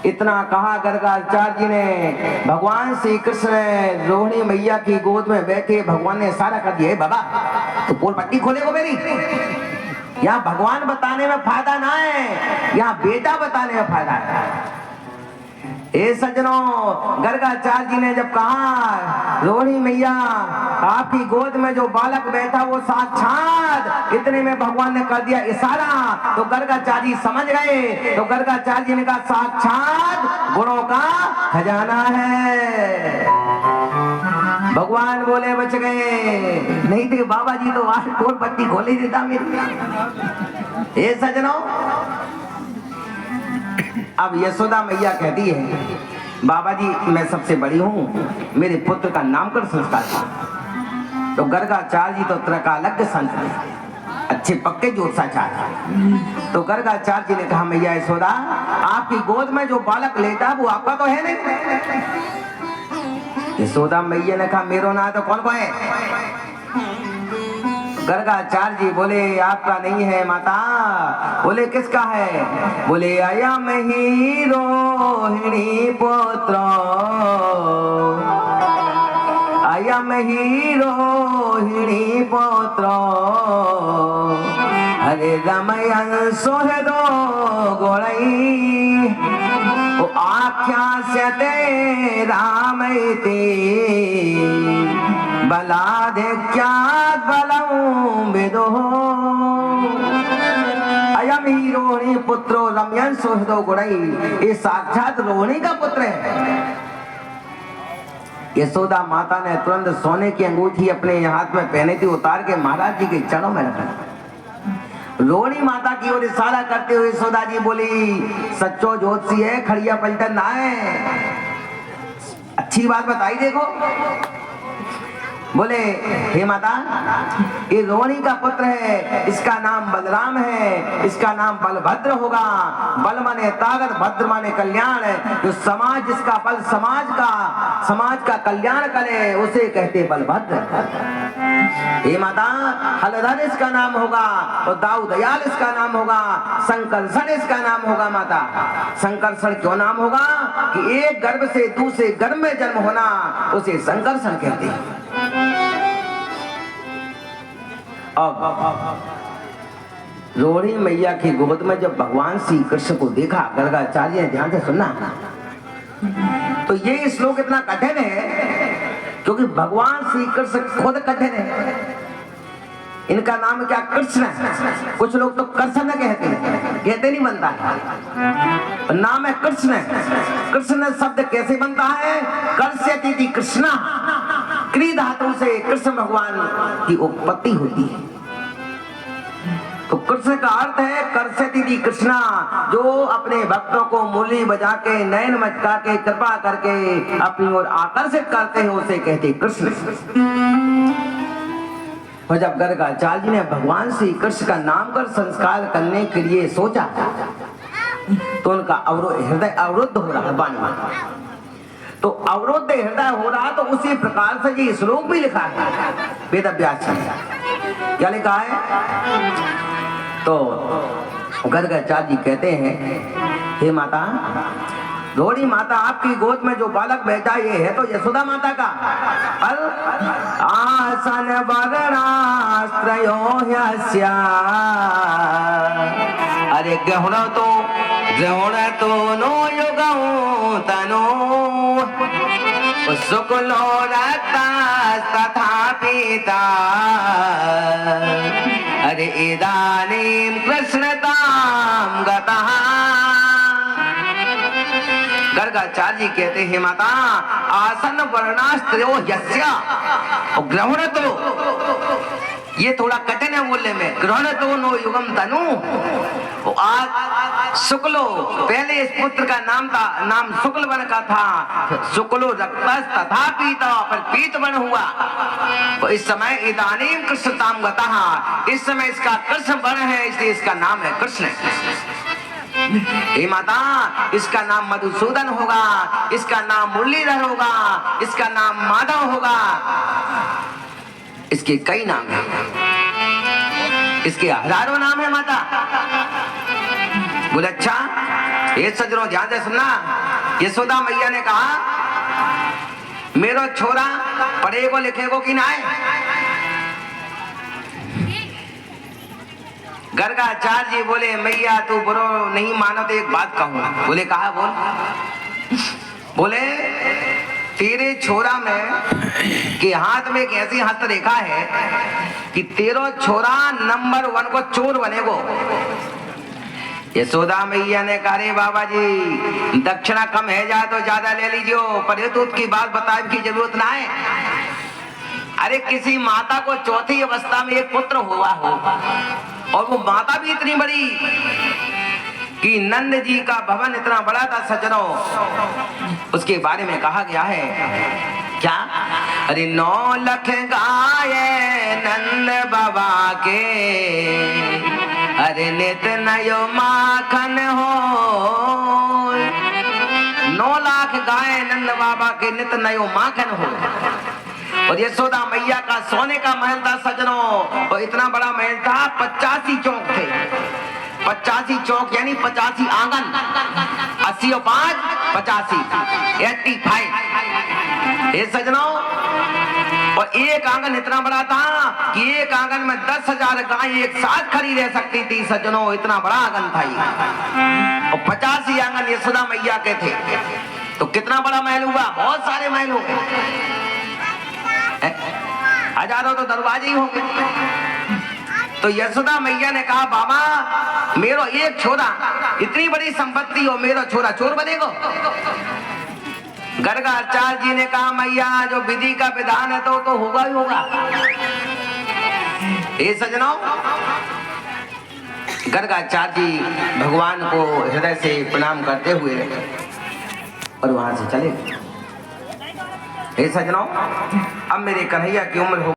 इतना कहा गर्गाचार्य जी ने। भगवान श्री कृष्ण रोहिणी मैया की गोद में बैठे भगवान ने इशारा कर दिया, बाबा तो पोल पट्टी खोलेगो मेरी। यहाँ भगवान बताने में फायदा ना है, यहाँ बेटा बताने में फायदा है। ए सज्जनों, गर्गाचार्य जी ने जब कहा रोहिणी मैया आपकी गोद में जो बालक बैठा वो साक्षात, इतने में भगवान ने कर दिया इशारा, तो गर्गाचार्य जी समझ गए। तो गर्गाचार्य जी ने कहा साक्षात गुणों का खजाना है। भगवान बोले बच गए, नहीं थे बाबा जी तो आज पोल पट्टी खोली देता मेरी। ए सज्जनों, अब यशोदा मैया कहती है बाबा जी मैं सबसे बड़ी हूँ, मेरे पुत्र का नामकरण संस्कार था। तो गर्गाचार्य जी तो त्रकालज्ञ संत थे, अच्छे पक्के ज्योतिषाचार्य। तो गर्गाचार्य जी ने कहा मैया यशोदा आपकी गोद में जो बालक लेटा वो आपका तो है नहीं। यशोदा मैया ने कहा मेरो ना तो कौन को है। गर्गाचार्य जी बोले आपका नहीं है माता। बोले किसका है। बोले आया मैं ही रोहिणी पुत्र, आया मैं ही रोहिणी पुत्र, हरे रमयन सोहदो गोड़ई, ओ आख्या से ते रामैते, बलाधिक्यात् बलम् विदुः, अयम ही रोहिणी पुत्रो रम्यन सोहदो गुणई। ये साक्षात रोहिणी का पुत्र है। यशोदा माता ने तुरंत सोने की अंगूठी अपने हाथ में पहनी थी, उतार के महाराज जी के चरणों में रखा। रोहिणी माता की ओर इशारा करते हुए यशोदा जी बोली सच्चो ज्योतिषी है, खड़िया पलटन ना है। अच्छी बात बताई देखो। बोले हे माता ये रोहिणी का पुत्र है, इसका नाम बलराम है, इसका नाम बलभद्र होगा। बल माने ताकत, भद्र माने कल्याण है। जो समाज जिसका बल समाज का कल्याण करे उसे कहते बलभद्र। हे माता हलधर इसका नाम होगा, और दाऊ दयाल इसका नाम होगा, संकर्षण इसका नाम होगा। माता संकर्षण क्यों नाम होगा कि एक गर्भ से दूसरे गर्भ में जन्म होना उसे संकर्षण कहते हैं। अब रोहिणी मैया की गोद में जब भगवान श्री कृष्ण को देखा, गर्गाचार्य ने ध्यान से सुनना, तो ये श्लोक इतना कठिन है क्योंकि भगवान श्री कृष्ण खुद कठिन है। इनका नाम क्या कृष्ण है, कुछ लोग तो कृष्ण कहते हैं, कहते नहीं बनता है, नाम है कृष्ण। कृष्ण शब्द कैसे बनता है। कर्ष्यति कृष्णा, क्री धातु से कृष्ण भगवान की उत्पत्ति होती है। तो कृष्ण का अर्थ है कर्ष्यति कृष्णा, जो अपने भक्तों को मुरली बजा के नयन मटका के कृपा करके अपनी ओर आकर्षित करते हैं उसे कहते कृष्ण। और जब गर्गाचार्य जी ने भगवान श्री कृष्ण का नामकरण संस्कार करने के लिए सोचा तो उनका हृदय अवरुद्ध हो रहा है। तो अवरुद्ध हृदय हो रहा तो उसी प्रकार से ये श्लोक भी लिखा है वेद व्यास ने। क्या लिखा है। तो गर्गाचार्य जी कहते हैं हे माता रोहिणी माता आपकी गोद में जो बालक बैठा ये है तो यशोदा माता का। आसन वर्णास्त्रयो ह्यस्या, अरे ग्रहण तो नो युगौ तनो, शुक्लो रक्तस्तथा पीता, अरे इदानीं कृष्णतां गतः। गर्गाचार्य जी कहते हैं माता आसन वर्णास्त्रयो यस्या, और ग्रहण तो ये थोड़ा कठिन है बोलने में। ग्रहण तो नो युगम तनु, आज शुक्लो पहले इस पुत्र का नाम शुक्ल वन का था। शुक्लो रक्तस तथा पीता, पर पीत वन हुआ। तो इस समय इदानीम कृष्णताम गतः, इस समय इसका कृष्ण वन है इसलिए इसका नाम है कृष्ण। हे माता इसका नाम मधुसूदन होगा, इसका नाम मुरलीधर होगा, इसका नाम माधव होगा। इसके कई नाम हैं, इसके हजारों नाम है माता। बोले अच्छा ये सजनों ध्यान से सुनना। यशोदा मैया ने कहा मेरो छोरा पढ़ेगो लिखेगो कि ना है। गर्गाचार्य जी बोले मैया तू बुरो नहीं मानो तो एक बात कहूं। बोले कहा बोल। बोले तेरे छोरा में के हाथ में एक ऐसी हस्तरेखा है कि तेरा छोरा नंबर 1 को चोर बनेगो। यशोदा मैया ने कहा रे बाबा जी दक्षिणा कम है जाए तो ज्यादा ले लीजिए, पर तो की बात बताने की जरूरत ना है। अरे किसी माता को चौथी अवस्था में एक पुत्र हुआ हो और वो माता भी इतनी बड़ी कि नंद जी का भवन इतना बड़ा था सज्जनों, उसके बारे में कहा गया है क्या? अरे 9 लाख गाये नंद बाबा के, अरे नित नयो माखन हो। 9 लाख गाय नंद बाबा के नित नयो माखन हो। और यशोदा मैया का सोने का महल था सज्जनों, और इतना बड़ा महल था 85 चौक थे। 85 चौक यानी 85 आंगन, 80 और 5 85 85। ये सज्जनों और एक आंगन इतना बड़ा था कि एक आंगन में 10,000 गाय एक साथ खड़ी रह सकती थी सज्जनों, इतना बड़ा आंगन था ये। और 85 आंगन यशोदा मैया के थे, तो कितना बड़ा महल हुआ? बहुत सारे महल हो गए, हजारों तो दरवाजे ही होंगे। तो यशोदा मैया ने कहा बाबा मेरो एक छोरा, इतनी बड़ी संपत्ति हो, मेरा छोरा चोर बनेगा। गर्गाचार्य जी ने कहा मैया जो विधि का विधान है तो होगा ही होगा। ये सजनों गर्गाचार्य जी भगवान को हृदय से प्रणाम करते हुए और वहां से चले। हे सजनों अब मेरे कन्हैया की उम्र हो